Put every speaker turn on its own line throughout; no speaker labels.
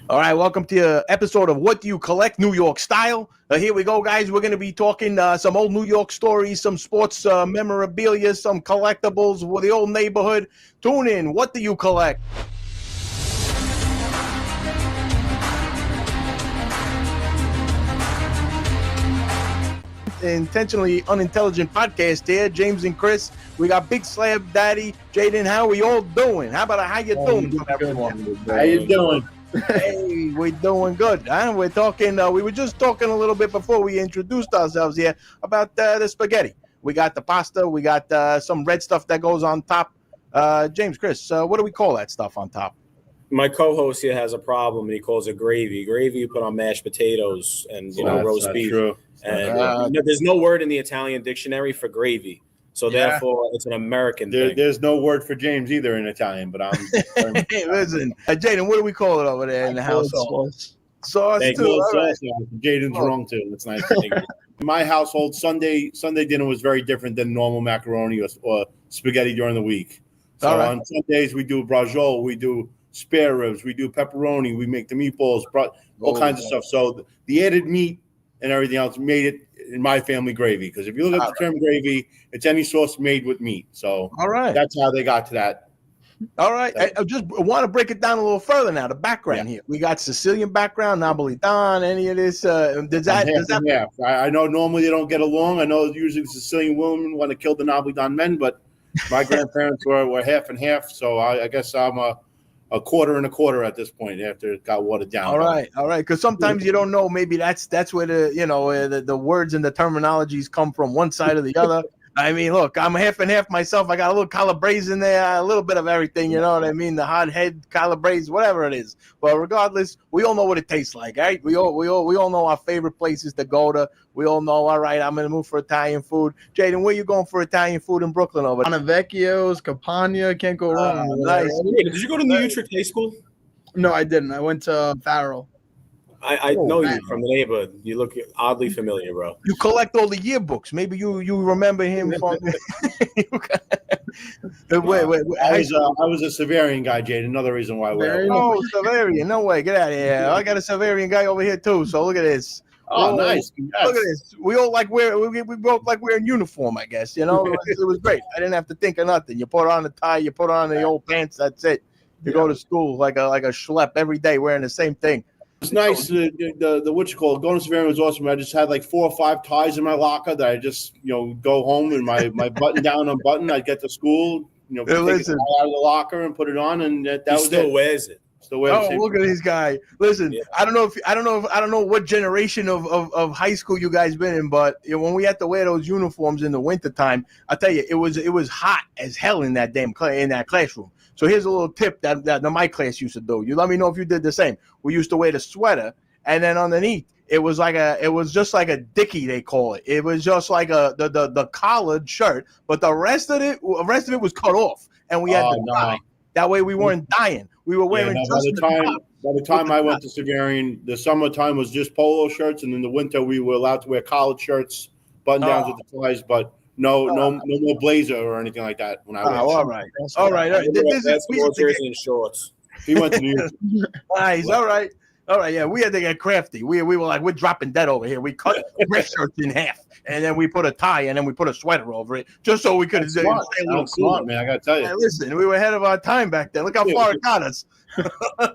All right, welcome to an episode of What Do You Collect, New York style. Here we go, guys. We're going to be talking some old New York stories, some sports memorabilia, some collectibles with the old neighborhood. Tune in. What do you collect? Intentionally unintelligent podcast here. James and Chris. We got BigSlabDaddy, Jayden. How we all doing? How about how you doing, everyone?
How you doing?
Hey, we're doing good. Huh? We're talking. We were just talking a little bit before we introduced ourselves here about the spaghetti. We got the pasta. We got some red stuff that goes on top. James, Chris, what do we call that stuff on top?
My co-host here has a problem, and he calls it gravy. Gravy you put on mashed potatoes and roast beef.
True.
And there's no word in the Italian dictionary for gravy, so therefore it's an American thing.
There's no word for James either in Italian, but I'm.
Hey, listen, Jayden, what do we call it over there in the household? Sauce
Thank
too.
you.
All right.
Jaden's wrong too. That's nice. My household Sunday dinner was very different than normal macaroni or spaghetti during the week. So on Sundays we do braciole, we do spare ribs, we do pepperoni, we make the meatballs, all kinds of stuff. So the added meat and everything else made it in my family gravy. Because if you look at the term gravy, it's any sauce made with meat. So that's how they got to that.
All right. I just want to break it down a little further now. The background here. We got Sicilian background, Napolitan, any of this. Does that?
I know normally they don't get along. I know usually the Sicilian women want to kill the Napolitan men, but my grandparents were half and half. So I guess I'm a quarter and a quarter at this point after it got watered down.
All right. Because sometimes you don't know. Maybe that's where the words and the terminologies come from one side or the other. I mean, look, I'm half and half myself. I got a little calabrese in there, a little bit of everything. You know what I mean? The hot head, calabrese, whatever it is. But regardless, we all know what it tastes like, right? We all know our favorite places to go to. We all know. All right, I'm in the mood for Italian food. Jayden, where you going for Italian food in Brooklyn over there?
Vecchio's, Campagna, can't go wrong.
Nice.
Did you go to New Utrecht High School?
No, I didn't. I went to Farrell.
I know you from the neighborhood. You look oddly familiar, bro.
You collect all the yearbooks. Maybe you remember him from.
I was a Severian guy, Jade. Another reason why we're.
Oh, Severian. No way. Get out of here. I got a Severian guy over here too. So look at this.
Oh, nice.
Look at this. We all we both like wearing uniform, I guess. You know, it was great. I didn't have to think of nothing. You put on the tie, you put on the old pants. That's it. You go to school like a schlep every day wearing the same thing.
It's nice. The what you call it, going to Severian was awesome. I just had like 4 or 5 ties in my locker that I just go home and my button down unbuttoned. I'd get to school, take it out of the locker and put it on, and that was
still
it.
wears it.
Still wears it.
Oh, look at this guy! Listen, I don't know what generation of high school you guys been in, but when we had to wear those uniforms in the wintertime, I tell you, it was hot as hell in that classroom. So here's a little tip that my class used to do. You let me know if you did the same. We used to wear the sweater, and then underneath it was just like a dickie, they call it. It was just like the collared shirt, but the rest of it was cut off, and we had to dye. That way we weren't dying. We were wearing
by the time I went to Severian, the summertime was just polo shirts, and in the winter we were allowed to wear collared shirts, button downs with the ties, but no more blazer or anything like that when I went.
All right. This is
jersey and shorts.
He went to New York.
Nice. All right. Yeah, we had to get crafty. We were like, we're dropping dead over here. We cut dress shirts in half, and then we put a tie, and then we put a sweater over it, just so we could stay a little
smart, man. I gotta tell you.
Hey, listen, we were ahead of our time back then. Look how far it got us.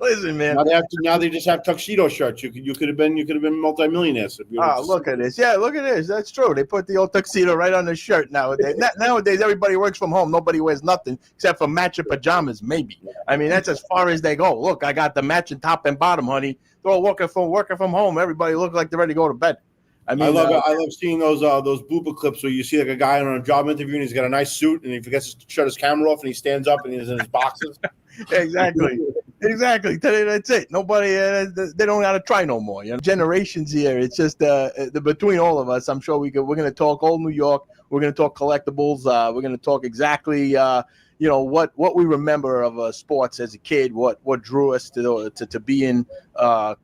Listen, man.
Now they just have tuxedo shirts. You could have been multimillionaires.
Look at this. Yeah, look at this. That's true. They put the old tuxedo right on the shirt nowadays. Nowadays, everybody works from home. Nobody wears nothing except for matching pajamas, maybe. I mean, that's as far as they go. Look, I got the matching top and bottom, honey. They're all working from home. Everybody look like they're ready to go to bed. I mean,
I love seeing those blooper clips where you see like a guy on a job interview and he's got a nice suit and he forgets to shut his camera off and he stands up and he's in his boxes.
Exactly. That's it. Nobody, they don't got to try no more. Generations here. It's just between all of us. I'm sure we're going to talk old New York. We're going to talk collectibles. We're going to talk exactly, what we remember of sports as a kid. What drew us to being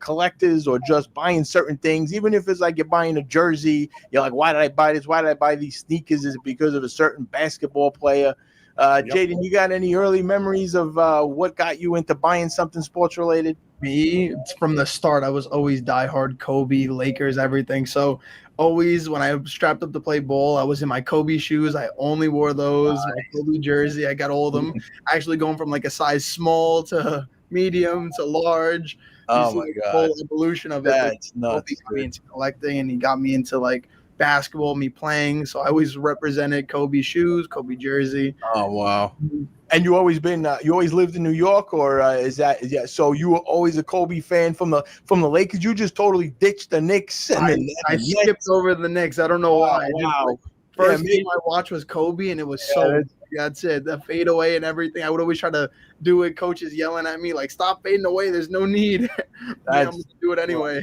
collectors or just buying certain things. Even if it's like you're buying a jersey, you're like, why did I buy this? Why did I buy these sneakers? Is it because of a certain basketball player? Jayden, you got any early memories of what got you into buying something sports related?
Me, from the start, I was always diehard Kobe, Lakers, everything. So always when I strapped up to play ball, I was in my Kobe shoes. I only wore those. My Kobe jersey, I got all of them. Actually going from like a size small to medium to large.
Oh my
the
God.
whole evolution of it.
That's
Kobe
nuts.
got me into collecting, and he got me into like basketball, me playing. So I always represented Kobe shoes, Kobe jersey.
Oh wow. And you always lived in New York, or is that so you were always a Kobe fan from the Lakers? You just totally ditched the Knicks and
I skipped over the Knicks. I don't know why.
Wow.
First game I watched was Kobe, and it was so. That's it. The fadeaway and everything. I would always try to do it. Coaches yelling at me like, "Stop fading away. There's no need." I'm gonna do it anyway.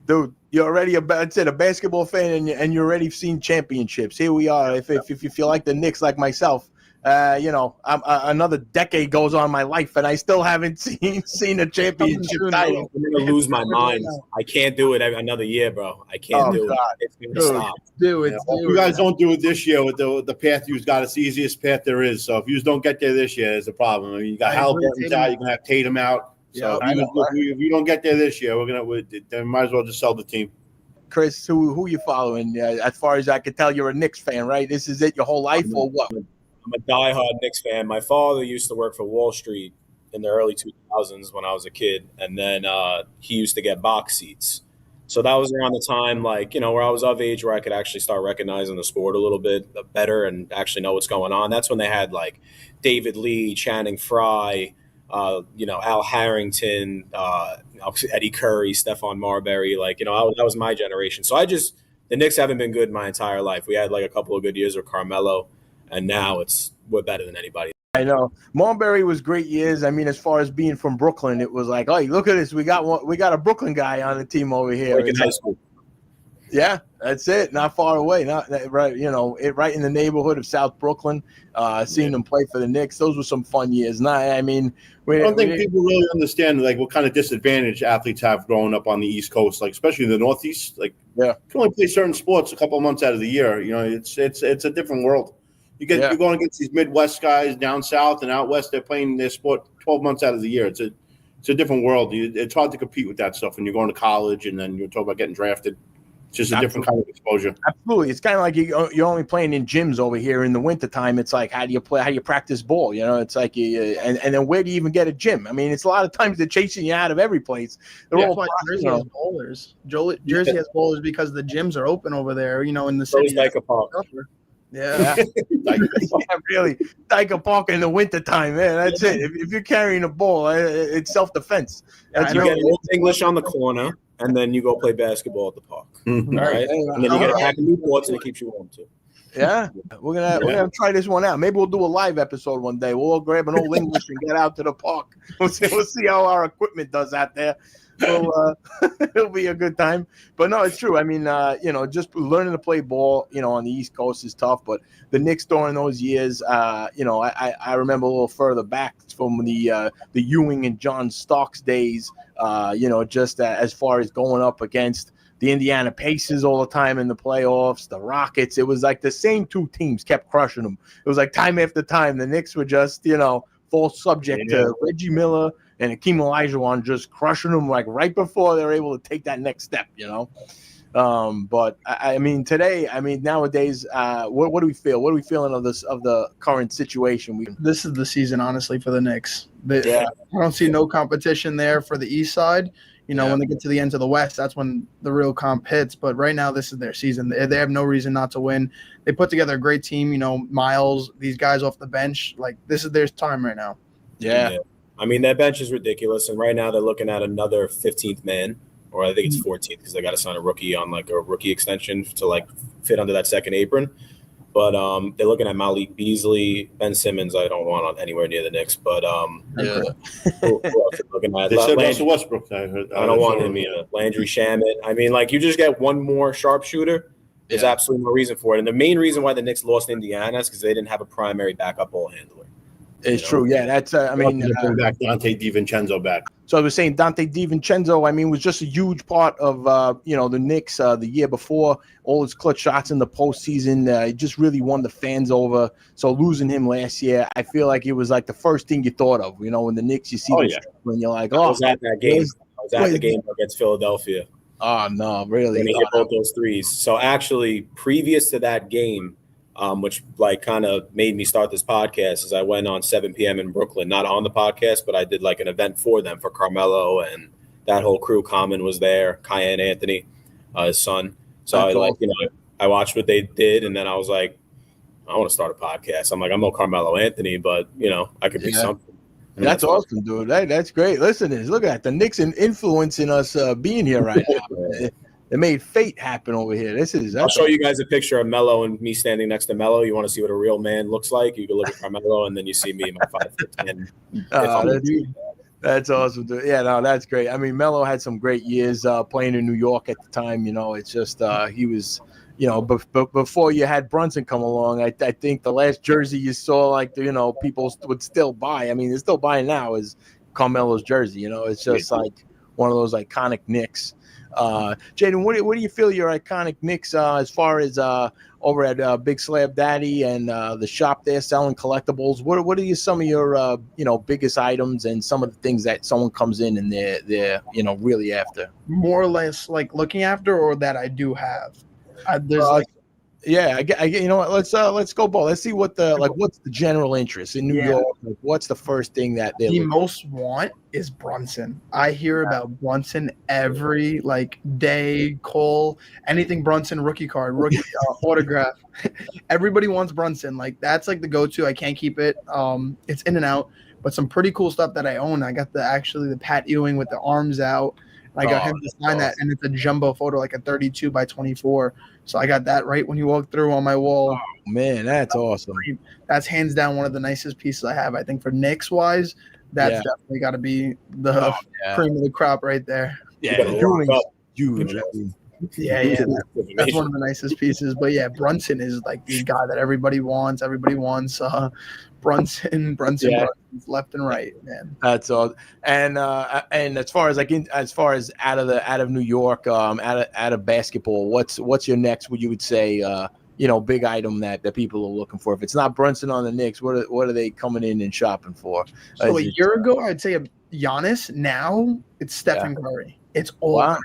Dude, you're already a basketball fan, and you're already seen championships. Here we are. If you like the Knicks like myself, another decade goes on my life, and I still haven't seen a championship title.
I'm gonna lose my mind. I can't do it another year, bro. I can't do it. It's gonna stop.
Do it.
If you guys don't do it this year with the path you've got, it's the easiest path there is. So if you don't get there this year, it's a problem. I mean, you got Halliburton out, you're gonna have Tatum out. So if you don't get there this year, then might as well just sell the team.
Chris, who you following? As far as I can tell, you're a Knicks fan, right? This is it your whole life, or what?
I'm a diehard Knicks fan. My father used to work for Wall Street in the early 2000s when I was a kid, and then he used to get box seats. So that was around the time, where I was of age where I could actually start recognizing the sport a little bit better and actually know what's going on. That's when they had David Lee, Channing Frye, Al Harrington, Eddie Curry, Stephon Marbury. That was my generation. So the Knicks haven't been good my entire life. We had a couple of good years with Carmelo, and now we're better than anybody.
I know Marbury was great years. I mean, as far as being from Brooklyn, it was like, oh, look at this. We got a Brooklyn guy on the team over here.
In high school.
Yeah, that's it. Not far away. Not right. Right in the neighborhood of South Brooklyn. Seeing them play for the Knicks, those were some fun years. I don't
think people really understand what kind of disadvantage athletes have growing up on the East Coast, especially in the Northeast. You can only play certain sports a couple of months out of the year. It's a different world. You're going against these Midwest guys down south and out west. They're playing their sport 12 months out of the year. It's a different world. It's hard to compete with that stuff when you're going to college and then you're talking about getting drafted. It's just a different kind of exposure.
Absolutely. It's kind of like you're only playing in gyms over here in the wintertime. It's like, how do you practice ball? It's like, and then where do you even get a gym? I mean, it's a lot of times they're chasing you out of every place. They're all
Jersey has bowlers. Jersey has bowlers because the gyms are open over there, in the city. Yeah.
Really. Dyker Park in the wintertime, man. That's it. If you're carrying a ball, it's self-defense.
You get Old English on the corner, and then you go play basketball at the park.
Mm-hmm.
All right? And then you get a pack of Newports, and it keeps you warm, too.
Yeah. We're gonna try this one out. Maybe we'll do a live episode one day. We'll all grab an Old English and get out to the park. We'll see how our equipment does out there. Well, it'll be a good time. But no, it's true. I mean, just learning to play ball, on the East Coast is tough. But the Knicks during those years, I remember a little further back from the Ewing and John Starks days. Just as far as going up against the Indiana Pacers all the time in the playoffs, the Rockets. It was like the same two teams kept crushing them. It was like time after time. The Knicks were just, fall subject to Reggie Miller and Hakeem Olajuwon just crushing them right before they're able to take that next step, But I mean, today, nowadays, what do we feel? What are we feeling of the current situation?
This is the season, honestly, for the Knicks. I don't see no competition there for the East side. When they get to the end of the West, that's when the real comp hits. But right now, this is their season. They have no reason not to win. They put together a great team. Miles, these guys off the bench. This is their time right now.
Yeah.
I mean, that bench is ridiculous. And right now they're looking at another 15th man, or I think it's 14th because they got to sign a rookie on a rookie extension to fit under that second apron. But they're looking at Malik Beasley, Ben Simmons. I don't want anywhere near the Knicks, but who else are looking at?
They said Russell Westbrook. I
don't want him either. Landry Shamet. I mean, you just get one more sharpshooter. There's absolutely no reason for it. And the main reason why the Knicks lost Indiana is because they didn't have a primary backup ball handler.
It's true. Yeah, that's. I mean,
bring back Dante DiVincenzo back.
So I was saying Dante DiVincenzo, I mean, was just a huge part of, the Knicks the year before, all his clutch shots in the postseason. He just really won the fans over. So losing him last year, I feel like it was like the first thing you thought of, when the Knicks, you see them when you're like,
I was at that game. I was at the game against Philadelphia.
Oh, no, really?
When he hit both those threes. So actually, previous to that game, which like kind of made me start this podcast, is I went on 7 p.m. in Brooklyn, not on the podcast, but I did like an event for them for Carmelo and that whole crew. Common was there, Kyan Anthony, his son. So I watched what they did, and then I was like, I want to start a podcast. I'm like, I'm no Carmelo Anthony, but I could be something. And
that's awesome, dude. That's great. Listen, look at that. The Knicks influencing us being here right now. It made fate happen over here. I'll
show you guys a picture of Melo and me standing next to Melo. You want to see what a real man looks like? You can look at Carmelo, and then you see me, my 5'10".
That's awesome, dude. Yeah, no, that's great. I mean, Melo had some great years playing in New York at the time. It's just he was, before you had Brunson come along, I think the last jersey you saw, like, people would still buy. I mean, they're still buying now is Carmelo's jersey. It's just like one of those iconic Knicks. Jayden, what do you feel your iconic Knicks as far as over at BigSlabDaddy and the shop there selling collectibles? What are some of your biggest items and some of the things that someone comes in and they're really after?
More or less like looking after, or that I do have. There's
you know what? Let's go ball. Let's see what's the general interest in New York. Like, what's the first thing that they
most want is Brunson. I hear about Brunson every day, call, anything Brunson, rookie card, rookie autograph. Everybody wants Brunson. Like, that's like the go-to. I can't keep it. It's in and out, but some pretty cool stuff that I own. I got the Pat Ewing with the arms out. I got him to sign that, and it's a jumbo photo, like a 32 by 24. So I got that right when you walk through on my wall.
Oh, man, that's awesome.
That's hands down one of the nicest pieces I have. I think for Knicks wise, that's definitely got to be the cream of the crop right there.
Yeah, huge.
Yeah, that's one of the nicest pieces. But yeah, Brunson is like the guy that everybody wants. Everybody wants Brunson left and right, man.
That's all. And as far as out of New York, out of basketball, what's your next? What you would say, big item that people are looking for? If it's not Brunson on the Knicks, what are they coming in and shopping for?
So a year ago, I'd say Giannis. Now it's Stephen Curry. It's all. Wow.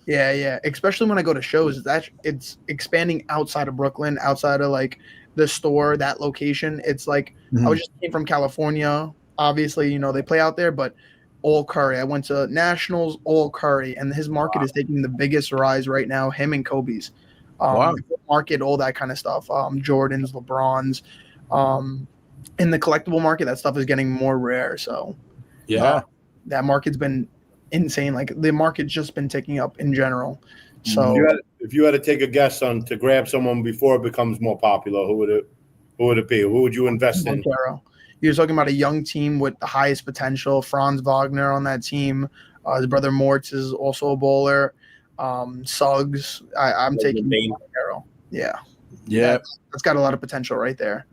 Yeah. Especially when I go to shows, it's expanding outside of Brooklyn, outside of like the store, that location. It's like I was just came from California. Obviously, they play out there, but all Curry. I went to Nationals, all Curry, and his market is taking the biggest rise right now. Him and Kobe's market, all that kind of stuff. Jordans, LeBrons. In the collectible market, that stuff is getting more rare. So that market's been insane. Like, the market's just been ticking up in general. So
if you had to take a guess on to grab someone before it becomes more popular, who would it be? Who would you invest in?
You're talking about a young team with the highest potential. Franz Wagner on that team. His brother Mortz is also a bowler. Suggs. I'm taking Montero. Yeah. That's got a lot of potential right there.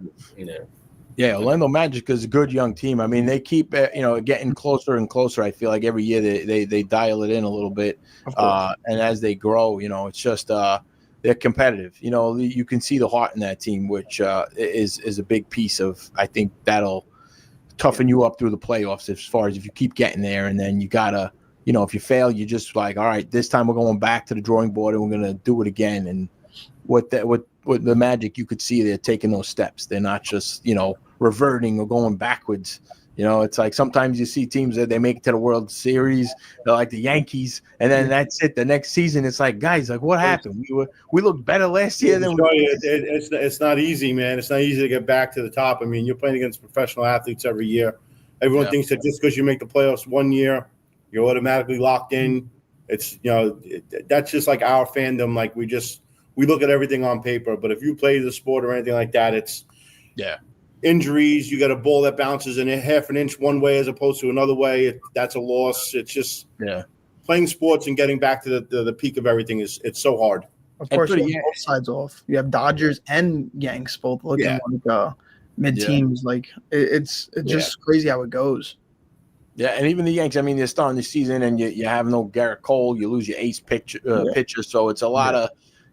Yeah, Orlando Magic is a good young team. I mean, they keep getting closer and closer. I feel like every year they dial it in a little bit, and as they grow, it's just they're competitive. You can see the heart in that team, which is a big piece of. I think that'll toughen you up through the playoffs as far as if you keep getting there, and then you gotta, if you fail, you just like, all right, this time we're going back to the drawing board and we're gonna do it again. And with the Magic, you could see they're taking those steps. They're not just reverting or going backwards. It's like sometimes you see teams that they make it to the World Series, they're like the Yankees, and then that's it. The next season, it's like, guys, like, what happened? We looked better last year than
it's not easy, man. It's not easy to get back to the top. I mean, you're playing against professional athletes every year. Everyone thinks that just because you make the playoffs one year, you're automatically locked in. It's that's just like our fandom. Like, we look at everything on paper, but if you play the sport or anything like that, it's injuries. You got a ball that bounces in a half an inch one way as opposed to another way. That's a loss. It's just playing sports and getting back to the peak of everything it's so hard.
Of course, you have both sides off. You have Dodgers and Yanks both looking like mid-teams. Like it's just crazy how it goes.
Yeah, and even the Yanks, I mean, they're starting the season and you have no Garrett Cole, you lose your ace pitcher, so it's a lot of,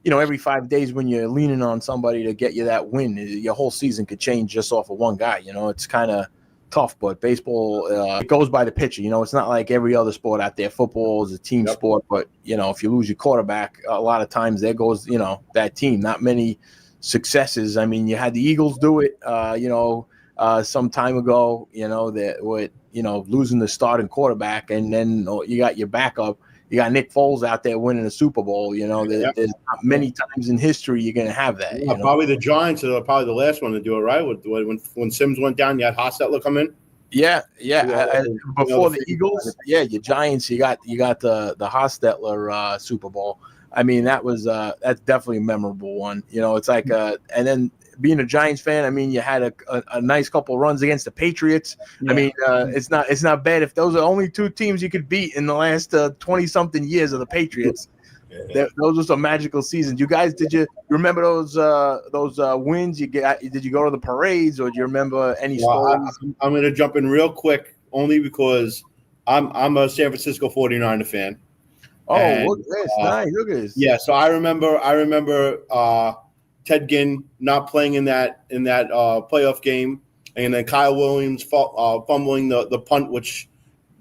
every 5 days when you're leaning on somebody to get you that win, your whole season could change just off of one guy. It's kind of tough, but baseball, it goes by the pitcher. It's not like every other sport out there. Football is a team sport, but, if you lose your quarterback, a lot of times there goes, that team. Not many successes. I mean, you had the Eagles do it, some time ago, that with, losing the starting quarterback, and then you got your backup. You got Nick Foles out there winning a Super Bowl. There's not many times in history you're going to have that.
Probably the Giants are probably the last one to do it, right? When Sims went down, you had Hostetler come in.
Yeah. Before the Eagles, your Giants, you got the Hostetler Super Bowl. I mean, that's definitely a memorable one. It's like and then being a Giants fan, I mean, you had a nice couple runs against the Patriots. Yeah. I mean, it's not bad if those are only two teams you could beat in the last 20-something years of the Patriots. Yeah. Those were some magical seasons. You guys, did you remember those wins you get? Did you go to the parades, or do you remember any stories?
I'm going to jump in real quick, only because I'm a San Francisco 49er fan.
Oh, look at this! Nice, look at this.
Yeah, so I remember Ted Ginn not playing in that playoff game, and then Kyle Williams fumbling the punt, which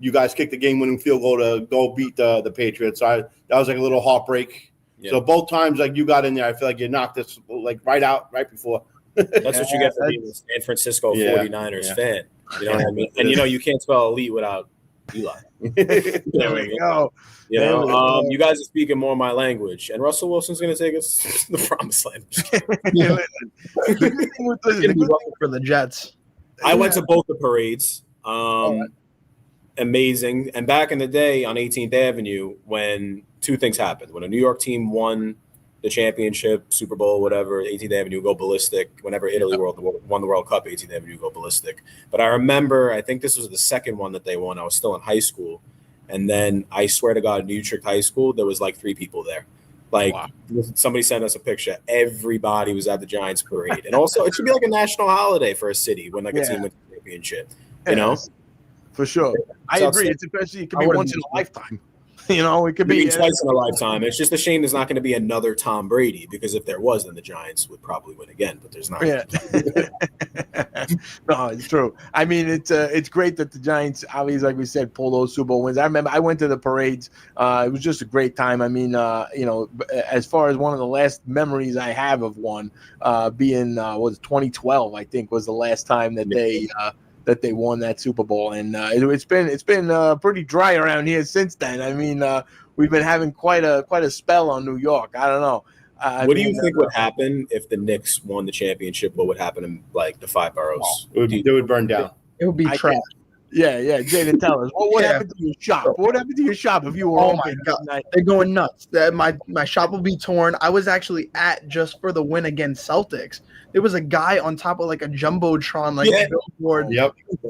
you guys kicked the game-winning field goal to go beat the Patriots. So that was like a little heartbreak. Yeah. So both times, like, you got in there, I feel like you knocked us like right before.
That's what you get for being a San Francisco 49ers fan. You know what I mean? And you can't spell elite without Eli.
There we go.
You guys are speaking more my language, and Russell Wilson's going to take us to the promised land.
For the Jets.
I went to both the parades. Amazing. And back in the day on 18th Avenue, when two things happened. When a New York team won the championship, Super Bowl, whatever, 18th Avenue go ballistic. Whenever Italy won the World Cup, 18th Avenue go ballistic. But I remember, I think this was the second one that they won. I was still in high school. And then I swear to God, in Utrecht High School, there was like 3 people there. Like, somebody sent us a picture. Everybody was at the Giants parade. And also, it should be like a national holiday for a city when like a team wins the championship. You know?
For sure. I agree. It's especially, it could be once in a lifetime. It could be
twice in a lifetime. It's just a shame there's not going to be another Tom Brady, because if there was, then the Giants would probably win again. But there's not.
Yeah. No, it's true. I mean, it's great that the Giants, obviously, like we said, pull those Super Bowl wins. I remember I went to the parades. It was just a great time. I mean, as far as one of the last memories I have of one being was 2012, I think, was the last time that they won that Super Bowl, and it's been pretty dry around here since then. I mean, we've been having quite a spell on New York. I don't know.
What do you think would happen if the Knicks won the championship? What would happen in like the 5 boroughs?
They would burn down.
It would be trash.
Yeah. Jayden, tell us. What happened to your shop? What happened to your shop if you were
open? My God. They're going nuts. My shop will be torn. I was actually at just for the win against Celtics. There was a guy on top of like a jumbotron, a billboard,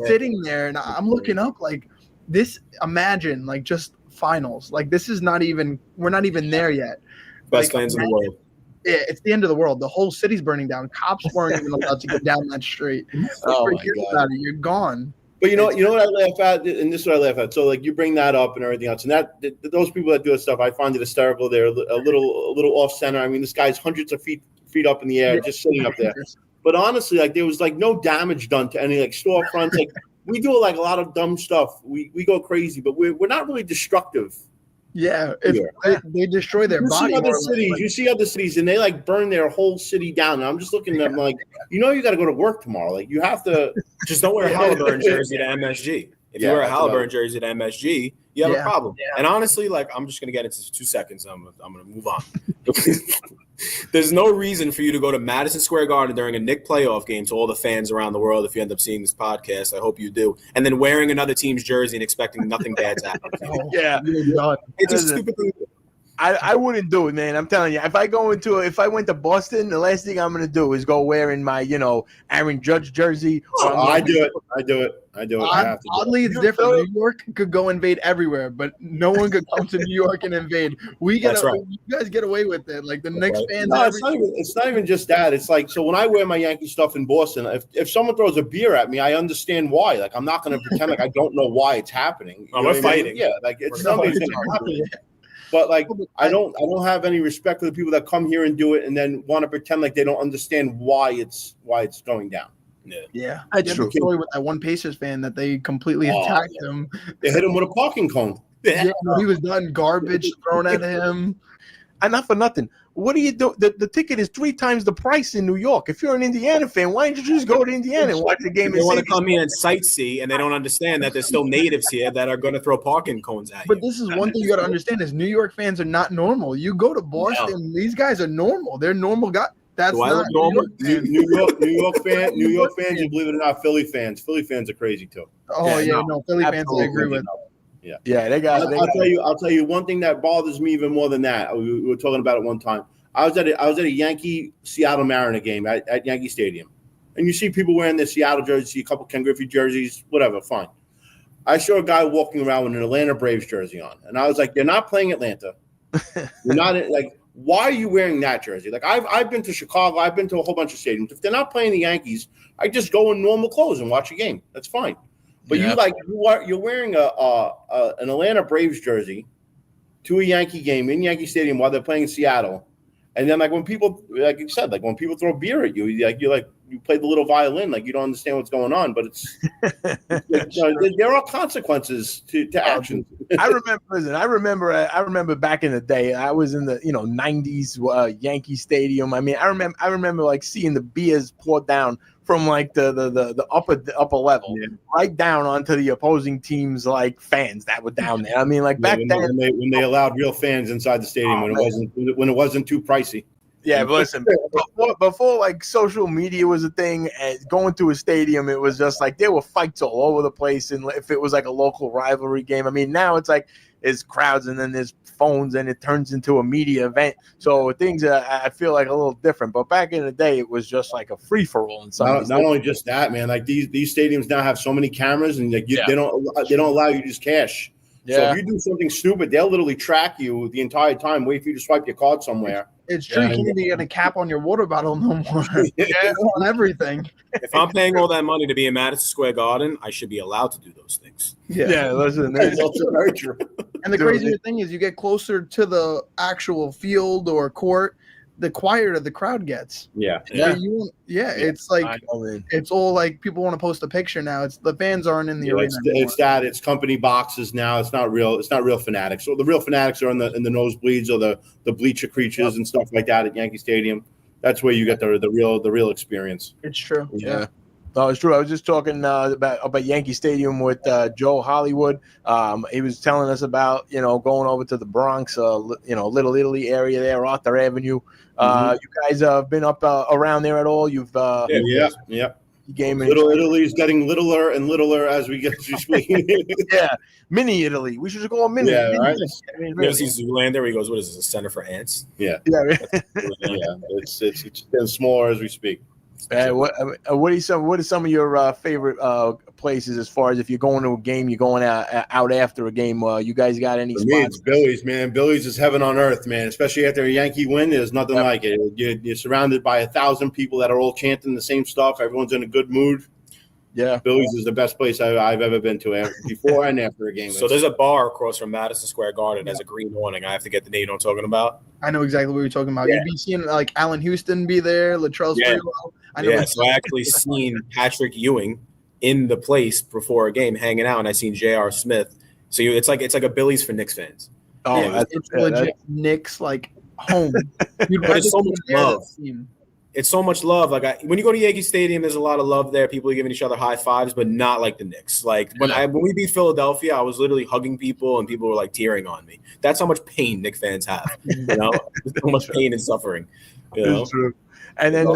sitting there, and I'm looking up like this. Imagine like just finals. Like this is not even. We're not even there yet.
Best fans in the world.
Yeah, it's the end of the world. The whole city's burning down. Cops weren't even allowed to get down that street. Forget about it. You're gone.
But you know what I laugh at, and this is what I laugh at. So like you bring that up and everything else, and those people that do that stuff, I find it hysterical. They're a little off center. I mean, this guy's hundreds of feet up in the air, just sitting up there. But honestly, like there was like no damage done to any like storefronts. Like we do like a lot of dumb stuff. We go crazy, but we're not really destructive.
Yeah, they destroy their body.
You see other cities, and they like burn their whole city down. And I'm just looking at them like, you got to go to work tomorrow. Like you have to
just don't wear a Halliburton jersey to MSG. If you wear a Halliburton jersey to MSG, you have a problem. Yeah. And honestly, like I'm just gonna get into 2 seconds. I'm gonna move on. There's no reason for you to go to Madison Square Garden during a Knicks playoff game to all the fans around the world. If you end up seeing this podcast, I hope you do. And then wearing another team's jersey and expecting nothing bad to happen.
Yeah,
it's a stupid thing.
I wouldn't do it, man. I'm telling you. If I went to Boston, the last thing I'm gonna do is go wearing my, Aaron Judge jersey.
I do it. I have to
Oddly, it's different. New York could go invade everywhere, but no one could come to New York and invade. You guys get away with it. Like the Knicks fans.
No, it's not even just that. It's like, so when I wear my Yankee stuff in Boston, if someone throws a beer at me, I understand why. Like, I'm not going to pretend like I don't know why it's happening.
We're fighting.
Yeah, like it's something's going to happen. But like, I don't have any respect for the people that come here and do it and then want to pretend like they don't understand why it's going down.
Yeah. I did a story with that one Pacers fan that they completely attacked him.
They hit him with a parking cone.
Yeah, he was done. Garbage thrown at him.
And not for nothing. What do you do? The ticket is 3 times the price in New York. If you're an Indiana fan, why don't you just go to Indiana and watch the game?
They want to come here and sightsee, and they don't understand that there's still natives here that are going to throw parking cones at you.
But this is one thing you got to understand: is New York fans are not normal. You go to Boston, these guys are normal. They're normal guys. That's not normal.
New York fans, and believe it or not, Philly fans. Philly fans are crazy too.
Philly fans I agree with.
Yeah, I'll tell you one thing that bothers me even more than that. We were talking about it one time. I was at a Yankee Seattle Mariner game at Yankee Stadium, and you see people wearing their Seattle jerseys, a couple Ken Griffey jerseys, whatever, fine. I saw a guy walking around with an Atlanta Braves jersey on, and I was like, "You're not playing Atlanta. You're not like. Why are you wearing that jersey? Like I've been to Chicago, I've been to a whole bunch of stadiums. If they're not playing the Yankees, I just go in normal clothes and watch a game. That's fine. But you're wearing an Atlanta Braves jersey to a Yankee game in Yankee Stadium while they're playing in Seattle, and then like when people, like you said, like when people throw beer at you, you play the little violin, like you don't understand what's going on. But it's there are consequences to actions.
I remember back in the day. I was in the 90s Yankee Stadium. I mean, I remember like seeing the beers poured down from like the upper level right down onto the opposing team's like fans that were down there. I mean, like back then
when they allowed real fans inside the stadium when it wasn't too pricey.
Yeah, but listen, before like social media was a thing, and going to a stadium, it was just like there were fights all over the place. And if it was like a local rivalry game, I mean, now it's like there's crowds and then there's phones and it turns into a media event. So things I feel like a little different. But back in the day, it was just like a free for all.
Not only just that, man. Like these stadiums now have so many cameras, and like they don't allow you to just cash. Yeah. So if you do something stupid, they'll literally track you the entire time, wait for you to swipe your card somewhere.
It's true. You can't even get a cap on your water bottle no more. On everything.
If I'm paying all that money to be in Madison Square Garden, I should be allowed to do those things.
Yeah, listen.
That's also very true.
And the crazier thing is you get closer to the actual field or court, the quieter the crowd gets. It's like it's all like people want to post a picture now. It's the fans aren't in the arena.
It's company boxes now. It's not real fanatics. So the real fanatics are in the nosebleeds or the bleacher creatures and stuff like that at Yankee Stadium. That's where you get the real experience.
It's true.
Yeah. No, it's true. I was just talking about Yankee Stadium with Joe Hollywood. He was telling us about going over to the Bronx, Little Italy area there, Arthur Avenue. You guys have been up around there at all? You've
yeah. Little Italy's getting littler and littler as we get to speak.
Yeah, mini Italy. We should just call it mini.
Yeah, right.
You ever see Zoolander? He goes, "What is this? A center for ants?"
Yeah. It's getting smaller as we speak.
What are some of your favorite places as far as if you're going to a game, you're going out after a game? You guys got any spots?
For me, it's Billy's, man. Billy's is heaven on earth, man. Especially after a Yankee win, there's nothing like it. You're surrounded by 1,000 people that are all chanting the same stuff. Everyone's in a good mood.
Yeah,
Billy's is the best place I've ever been to before and after a game.
So there's a bar across from Madison Square Garden as a green awning. I have to get the name I'm talking about.
I know exactly what you're talking about. You'd be seeing like Allen Houston be there, Latrell Sprewell.
So I actually seen Patrick Ewing in the place before a game hanging out, and I seen J.R. Smith. So it's like a Billy's for Knicks fans.
Oh, it's legit Knicks like home.
But it's so much love. It's so much love. Like when you go to Yankee Stadium, there's a lot of love there. People are giving each other high fives, but not like the Knicks. Like when we beat Philadelphia, I was literally hugging people, and people were like tearing on me. That's how much pain Knicks fans have. So much pain and suffering.
True. And then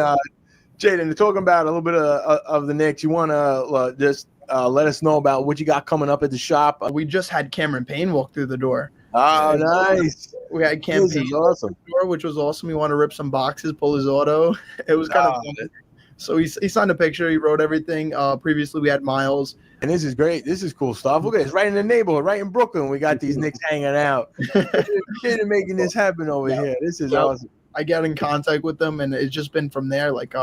Jayden, talking about a little bit of the Knicks, you want to just let us know about what you got coming up at the shop?
We just had Cameron Payne walk through the door.
Oh, nice.
We had
This
campaign
is awesome.
which was awesome. He wanted to rip some boxes, pull his auto. It was kind of fun. So he signed a picture. He wrote everything. Previously, we had Miles.
And this is great. This is cool stuff. Look at this. Right in the neighborhood, right in Brooklyn. We got these Knicks hanging out. Kid making this happen over here. This is awesome.
I get in contact with them, and it's just been from there. Like,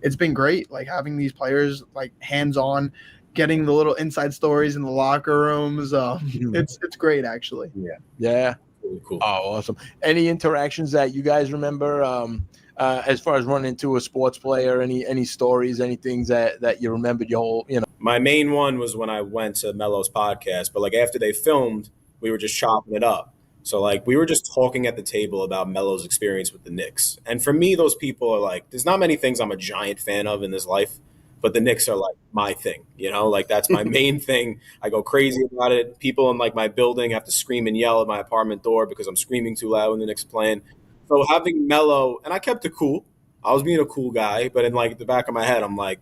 it's been great. Like having these players like hands-on, getting the little inside stories in the locker rooms. It's great actually.
Yeah.
Really cool.
Oh, awesome. Any interactions that you guys remember as far as running into a sports player? Any stories, any things that you remembered your whole,
My main one was when I went to Melo's podcast, but like after they filmed, we were just chopping it up. So like we were just talking at the table about Melo's experience with the Knicks. And for me, those people are like, there's not many things I'm a giant fan of in this life, but the Knicks are like my thing, like that's my main thing. I go crazy about it. People in like my building have to scream and yell at my apartment door because I'm screaming too loud when the Knicks are playing. So having Melo, and I kept it cool. I was being a cool guy, but in like the back of my head, I'm like,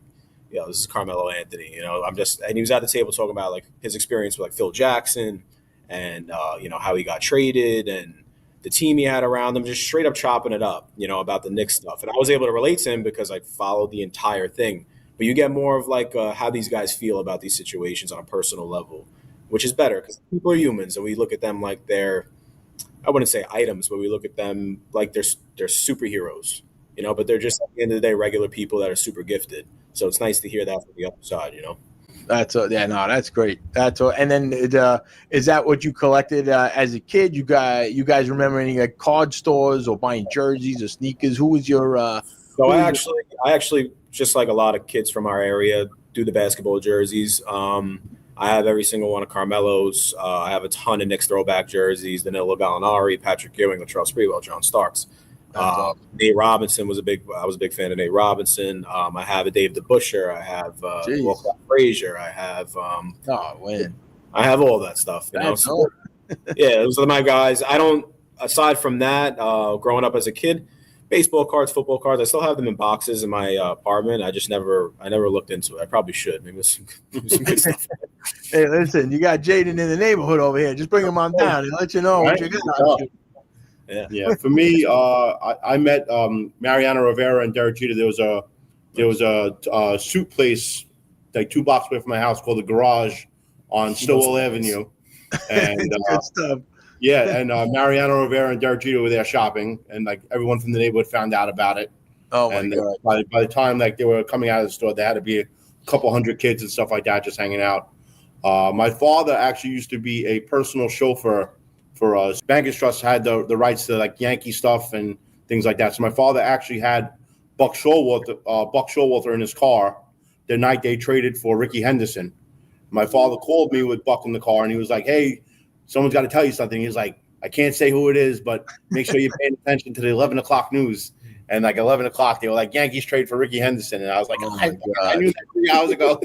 this is Carmelo Anthony. And he was at the table talking about like his experience with like Phil Jackson and, how he got traded and the team he had around him, just straight up chopping it up, about the Knicks stuff. And I was able to relate to him because I followed the entire thing. But you get more of like how these guys feel about these situations on a personal level, which is better because people are humans and we look at them like they're, I wouldn't say items, but we look at them like they're superheroes, but they're just at the end of the day regular people that are super gifted. So it's nice to hear that from the other side,
That's that's great. That's all. And then is that what you collected as a kid? You guys remember any like card stores or buying jerseys or sneakers? Who was your?
So I actually just like a lot of kids from our area do the basketball jerseys. I have every single one of Carmelo's. I have a ton of Knicks throwback jerseys: Danilo Gallinari, Patrick Ewing, Latrell Sprewell, John Starks. Nate Robinson I was a big fan of Nate Robinson. I have a Dave DeBusschere. I have Walker Frazier. I have I have all that stuff. So, those are my guys. I don't. Aside from that, growing up as a kid, baseball cards, football cards. I still have them in boxes in my apartment. I never looked into it. I probably should. Maybe some good stuff.
Hey, listen, you got Jayden in the neighborhood over here. Just bring him on down and let you know what you got.
Yeah. For me, I met Mariano Rivera and Derek Jeter. There was a suit place like 2 blocks away from my house called the Garage on Stowell Avenue, and
good stuff.
And Mariano Rivera and Derek Jeter were there shopping, and like everyone from the neighborhood found out about it.
Oh my God!
By the time like they were coming out of the store, there had to be a couple hundred kids and stuff like that just hanging out. My father actually used to be a personal chauffeur for us. Bankers Trust had the rights to like Yankee stuff and things like that. So my father actually had Buck Showalter in his car the night they traded for Ricky Henderson. My father called me with Buck in the car, and he was like, "Hey, someone's got to tell you something." He's like, "I can't say who it is, but make sure you're paying attention to the 11 o'clock news." And like 11 o'clock, they were like, "Yankees trade for Ricky Henderson." And I was like, I knew that 3 hours ago.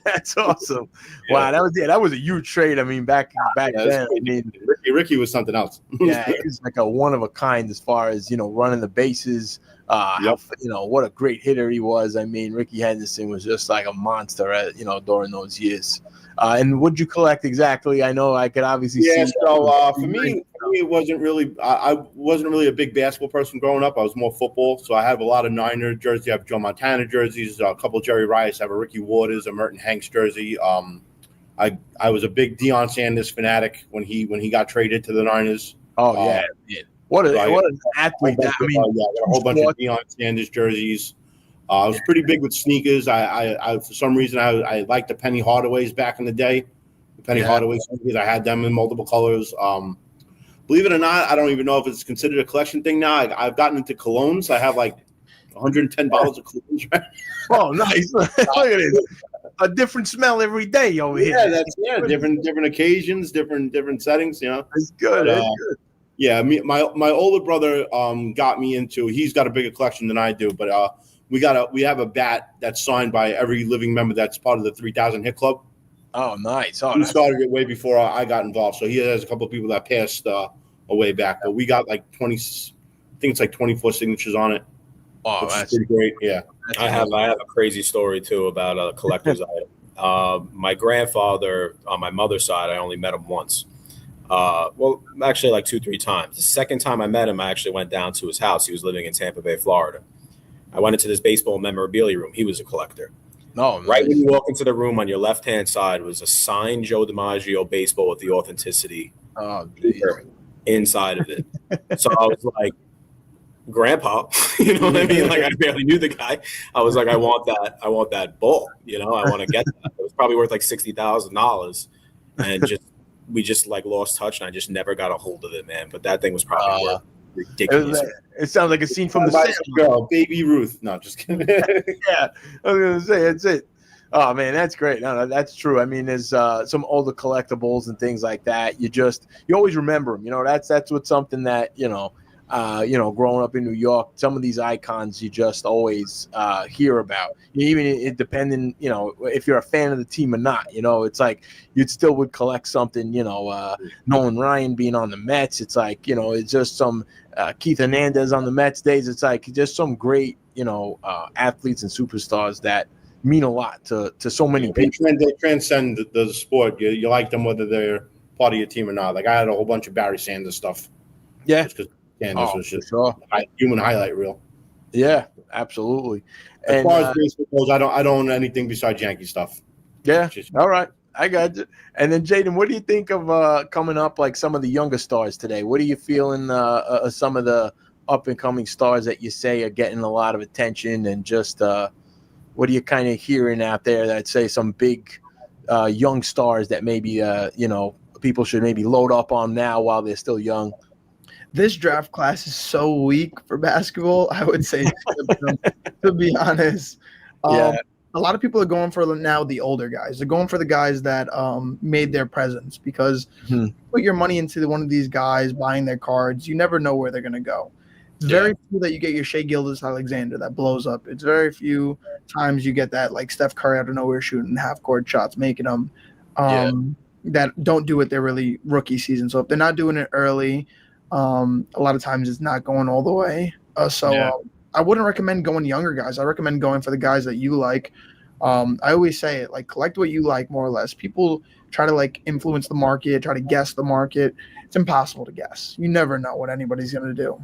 That's awesome. Wow, that was a huge trade. I mean, back then. I mean,
Ricky was something else.
Yeah, he was like a one of a kind as far as, running the bases. What a great hitter he was. I mean, Ricky Henderson was just like a monster, during those years. And what'd you collect exactly? I know I could obviously see.
So for me, it wasn't really. I wasn't really a big basketball person growing up. I was more football. So I have a lot of Niner jerseys. I have Joe Montana jerseys. A couple of Jerry Rice. I have a Ricky Waters, a Merton Hanks jersey. I was a big Deion Sanders fanatic when he got traded to the Niners.
Oh yeah. What an athlete!
I got a whole bunch of Deion Sanders jerseys. I was pretty big with sneakers. I for some reason I liked the Penny Hardaways back in the day. The Penny Hardaway sneakers. I had them in multiple colors. Believe it or not, I don't even know if it's considered a collection thing now. I've gotten into colognes. I have like 110 bottles of colognes.
Oh, nice! Look at this. A different smell every day over here.
Different occasions, different settings.
It's good. It's good.
Yeah, my older brother got me into. He's got a bigger collection than I do, but we have a bat that's signed by every living member that's part of the 3,000 Hit Club.
Oh, nice.
He started it way before I got involved, so he has a couple of people that passed away back. But we got like 20, I think it's like 24 signatures on it.
Oh, that's
pretty great. Yeah,
I have a crazy story too about a collector's item. My grandfather on my mother's side, I only met him once. Well, actually like 2-3 times. The second time I met him, I actually went down to his house. He was living in Tampa Bay, Florida. I went into this baseball memorabilia room. He was a collector.
No,
right when you walk into the room on your left-hand side was a signed Joe DiMaggio baseball with the authenticity inside of it. So I was like, Grandpa, you know what I mean? Like I barely knew the guy. I was like, I want that ball. You know, I want to get that. It was probably worth like $60,000, and we just like lost touch, and I just never got a hold of it, man. But that thing was probably worth ridiculous.
It sounds like a scene from the
girl, Baby Ruth. No, just kidding.
Yeah, I was gonna say that's it. Oh man, that's great. No, that's true. I mean, there's some older collectibles and things like that. You always remember them. You know, that's what's something that growing up in New York, some of these icons you just always hear about. Even depending, if you're a fan of the team or not. It's like you still would collect something. Nolan Ryan being on the Mets, it's like it's just some Keith Hernandez on the Mets days. It's like just some great athletes and superstars that mean a lot to so many people.
They transcend the sport. You like them whether they're part of your team or not. Like I had a whole bunch of Barry Sanders stuff.
Yeah.
Just 'cause Sanders was just
a
human highlight reel.
Yeah, absolutely.
As far as baseball goes, I don't own anything besides Yankee stuff.
Yeah. All right. I got you. And then Jayden, what do you think of coming up, like some of the younger stars today? What are you feeling some of the up and coming stars that you say are getting a lot of attention, and just what are you kind of hearing out there that say some big young stars that maybe people should maybe load up on now while they're still young?
This draft class is so weak for basketball, I would say, to be honest. A lot of people are going for now the older guys. They're going for the guys that made their presence, because put your money into one of these guys buying their cards, you never know where they're going to go. It's very few that you get your Shai Gilgeous-Alexander that blows up. It's very few times you get that, like Steph Curry out of nowhere shooting half-court shots, making them that don't do it their really rookie season. So if they're not doing it early, a lot of times it's not going all the way. I wouldn't recommend going younger guys. I recommend going for the guys that you like. I always say it, like, collect what you like, more or less. People try to like influence the market, try to guess the market. It's impossible to guess. You never know what anybody's going to do.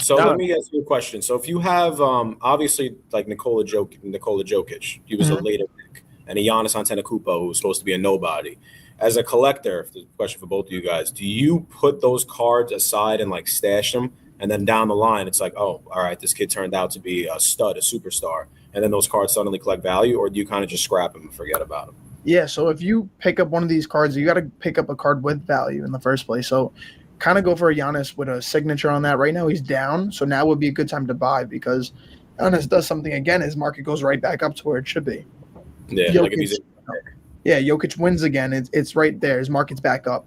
So let me ask you a question. So if you have obviously like Nikola Jokic, he was a later pick, and a Giannis Antetokounmpo, who was supposed to be a nobody. As a collector, the question for both of you guys, do you put those cards aside and like stash them, and then down the line it's like, oh, all right, this kid turned out to be a stud, a superstar, and then those cards suddenly collect value, or do you kind of just scrap them and forget about them?
Yeah, so if you pick up one of these cards, you got to pick up a card with value in the first place. So kind of go for a Giannis with a signature on that. Right now he's down, so now would be a good time to buy, because Giannis does something again, his market goes right back up to where it should be.
Yeah,
Jokic,
like if he's
Jokic wins again. It's right there. His market's back up.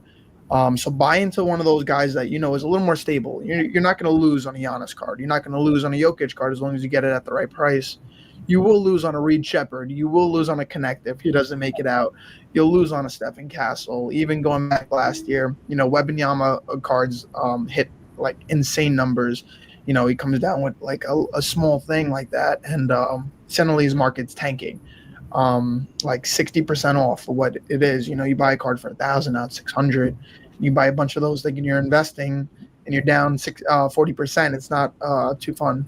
So buy into one of those guys that is a little more stable. You're not going to lose on a Giannis card. You're not going to lose on a Jokic card as long as you get it at the right price. You will lose on a Reed Shepherd. You will lose on a Connectin if he doesn't make it out. You'll lose on a Stephen Castle. Even going back last year, Wembanyama cards hit like insane numbers. He comes down with like a small thing like that, and suddenly his market's tanking. Like 60% off of what it is. You buy a card for $1,000, now it's $600. You buy a bunch of those thinking you're investing, and you're down 40%. It's not too fun.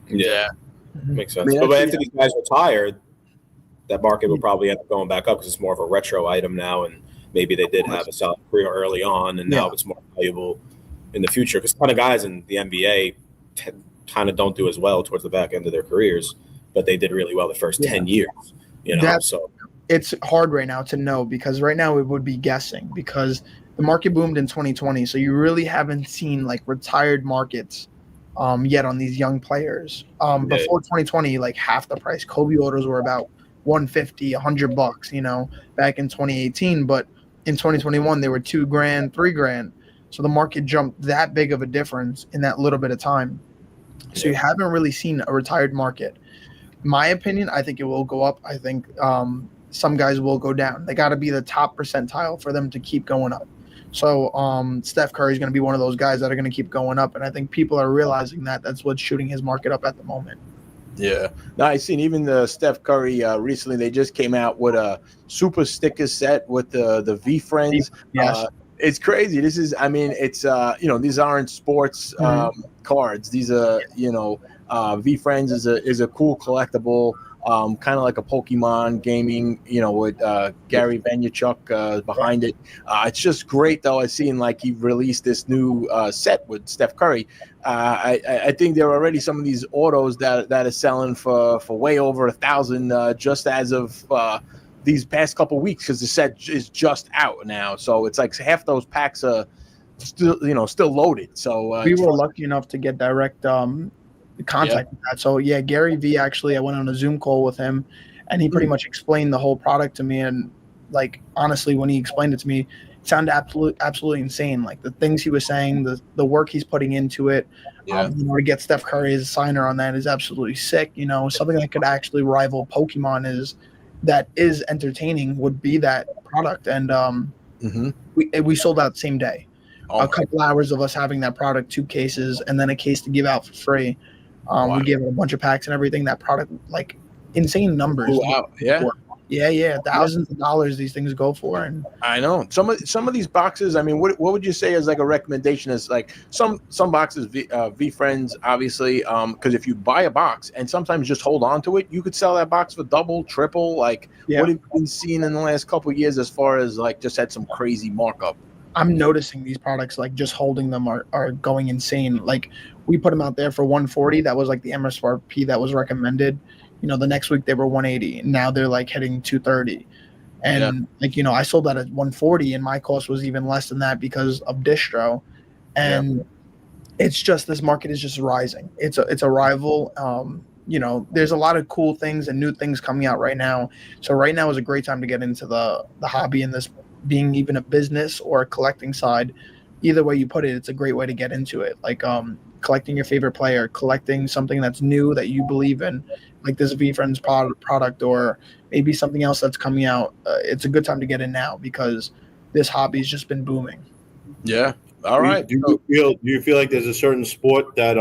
Yeah, makes sense. But after these guys retire, that market will probably end up going back up because it's more of a retro item now, and maybe they did have a solid career early on, and now it's more valuable in the future, because a ton of guys in the NBA kind of don't do as well towards the back end of their careers, but they did really well the first 10 years. So
it's hard right now to know, because right now it would be guessing, because the market boomed in 2020. So you really haven't seen like retired markets yet on these young players. Before 2020, like half the price. Kobe orders were about $150, $100, back in 2018. But in 2021, they were $2,000, $3,000. So the market jumped that big of a difference in that little bit of time. So you haven't really seen a retired market. My opinion, I think it will go up. I think some guys will go down. They got to be the top percentile for them to keep going up. So Steph Curry is going to be one of those guys that are going to keep going up, and I think people are realizing that that's what's shooting his market up at the moment.
Yeah. Now, I seen even the Steph Curry recently, they just came out with a super sticker set with the V Friends.
Yes.
It's crazy. This is, I mean, it's these aren't sports cards. These are, V Friends is a cool collectible, kind of like a Pokemon gaming, with Gary Vaynerchuk behind it. It's just great though. I seen like he released this new set with Steph Curry. I think there are already some of these autos that are selling for way over 1,000 just as of these past couple weeks, because the set is just out now. So it's like half those packs are still loaded. So
we were lucky enough to get direct contact with that. So yeah, Gary V, actually, I went on a Zoom call with him, and he pretty much explained the whole product to me. And like, honestly, when he explained it to me, it sounded absolutely insane. Like the things he was saying, the work he's putting into it, to get Steph Curry as a signer on that is absolutely sick. Something that could actually rival Pokemon that is entertaining would be that product. And we sold out the same day. A couple hours of us having that product, 2 cases, and then a case to give out for free. We gave it a bunch of packs and everything. That product, like, insane numbers.
Wow. Yeah.
Thousands of dollars these things go for. And
I know some of these boxes. I mean, what would you say as like a recommendation? Is like some boxes, V Friends, obviously, because if you buy a box and sometimes just hold on to it, you could sell that box for double, triple. Like, what have you been seeing in the last couple of years as far as like just had some crazy markup?
I'm noticing these products, like just holding them are going insane. Like we put them out there for 140. That was like the MSRP that was recommended. The next week they were 180. Now they're like hitting 230. And I sold that at 140, and my cost was even less than that because of distro. And it's just, this market is just rising. It's a rival. There's a lot of cool things and new things coming out right now. So right now is a great time to get into the hobby, and this being even a business or a collecting side. Either way you put it, it's a great way to get into it. Like collecting your favorite player, collecting something that's new that you believe in, like this V Friends product, or maybe something else that's coming out. It's a good time to get in now because this hobby's just been booming.
Yeah. All right.
Do you feel like there's a certain sport that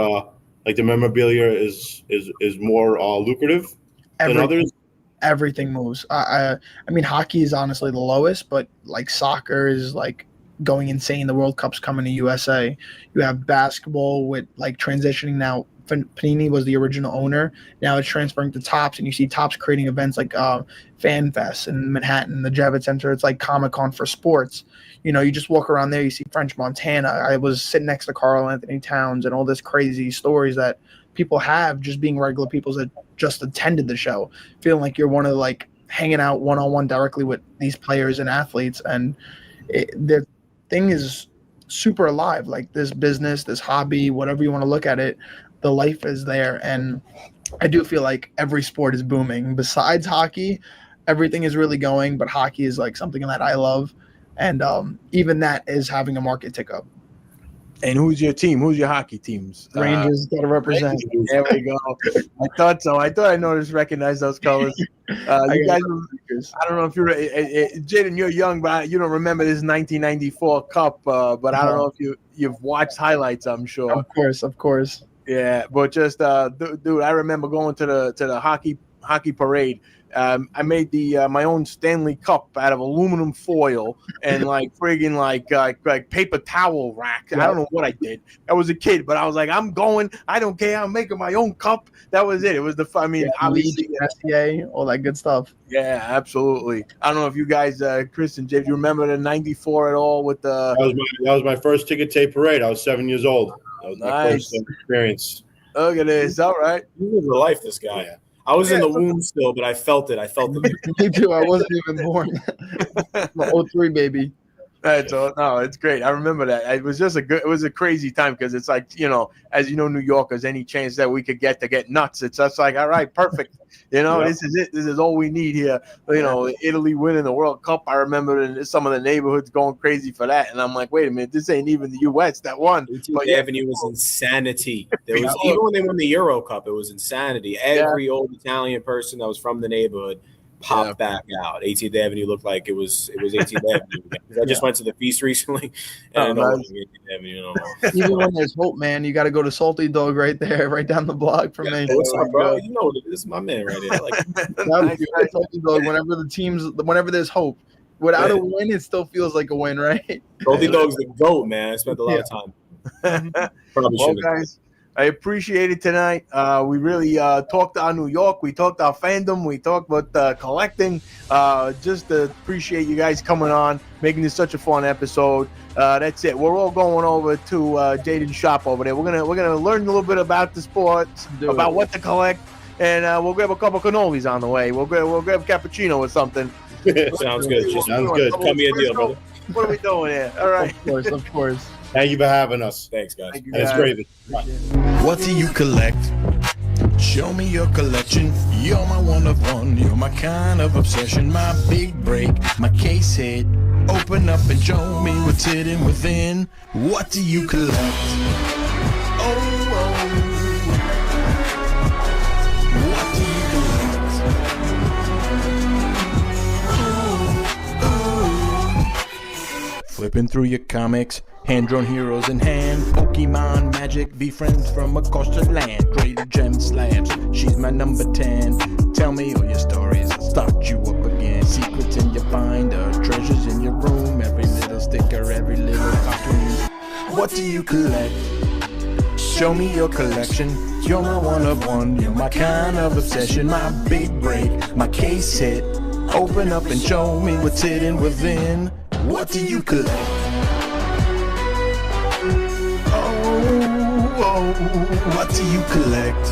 like the memorabilia is more lucrative than others?
Everything moves. I mean, hockey is honestly the lowest, but like soccer is like going insane. The World Cup's coming to USA. You have basketball with like transitioning now. Panini was the original owner. Now it's transferring to Topps, and you see Topps creating events like Fan Fest in Manhattan, the Javits Center. It's like Comic-Con for sports. You just walk around there, you see French Montana. I was sitting next to Karl Anthony Towns and all this crazy stories that people have just being regular people that just attended the show, feeling like you're one of like hanging out one-on-one directly with these players and athletes. And their thing is super alive. Like this business, this hobby, whatever you want to look at it, the life is there. And I do feel like every sport is booming. Besides hockey, everything is really going, but hockey is like something that I love. And even that is having a market tick up.
And who's your team? Who's your hockey teams?
Rangers got to represent.
There we go. I thought so. I thought I recognized those colors. You guys, I don't know if you're Jayden. You're young, but you don't remember this 1994 Cup. But I don't know if you've watched highlights. I'm sure.
Of course.
Yeah, but just dude, I remember going to the hockey parade. I made my own Stanley Cup out of aluminum foil and like friggin' like paper towel rack. I don't know what I did. I was a kid, but I was like, I'm going. I don't care. I'm making my own cup. That was it. It was obviously
SCA, all that good stuff.
Yeah, absolutely. I don't know if you guys, Chris and James, you remember the '94 at all with the.
That was my first ticket tape parade. I was 7 years old. That was my first experience.
Look at this. All right.
You live the life, this guy. Yeah. I was in the womb still, but I felt it.
Me too. I wasn't even born. 03 baby.
It's great. I remember that. It was just it was a crazy time because it's like, as you know, New Yorkers, any chance that we could get nuts, it's just like, all right, perfect. This is it. This is all we need here. Italy winning the World Cup. I remember some of the neighborhoods going crazy for that. And I'm like, wait a minute, this ain't even the U.S. that won.
But Avenue was insanity. Even when they won the Euro Cup, it was insanity. Every old Italian person that was from the neighborhood popped back out. 18th Avenue looked like it was 18th Avenue. I just went to the feast recently, and
even when there's hope, man, you got to go to Salty Dog right there, right down the block from me.
What's up, bro? You know, this is my man right there.
Salty Dog. Whenever there's hope, without a win, it still feels like a win, right?
Goldie Dog's the GOAT, man. I spent a lot of time. Probably
Well,
shouldn't.
guys, I appreciate it tonight. We really talked our New York. We talked our fandom. We talked about collecting. Just appreciate you guys coming on, making this such a fun episode. That's it. We're all going over to Jayden's shop over there. We're gonna learn a little bit about the sports, about what to collect, and we'll grab a couple cannolis on the way. We'll grab cappuccino or something.
Sounds good.
Sounds good.
Cut me a deal, brother.
What are we doing here? All right.
Of course.
Thank you for having us.
Thanks, guys.
Thank you,
And it's
guys.
great. Bye.
What do you collect? Show me your collection. You're my one of one. You're my kind of obsession. My big break, my case hit. Open up and show me what's hidden within. What do you collect? Oh, what do you collect? Flipping through your comics, hand-drawn heroes in hand, Pokemon, magic, be friends from across the land, graded gem slabs, she's my number 10. Tell me all your stories, I'll start you up again. Secrets in your binder, treasures in your room, every little sticker, every little cartoon. What do you collect? Show me your collection. You're my one of one, you're my kind of obsession. My big break, my case hit. Open up and show me what's hidden within. What do you collect? Oh, what do you collect?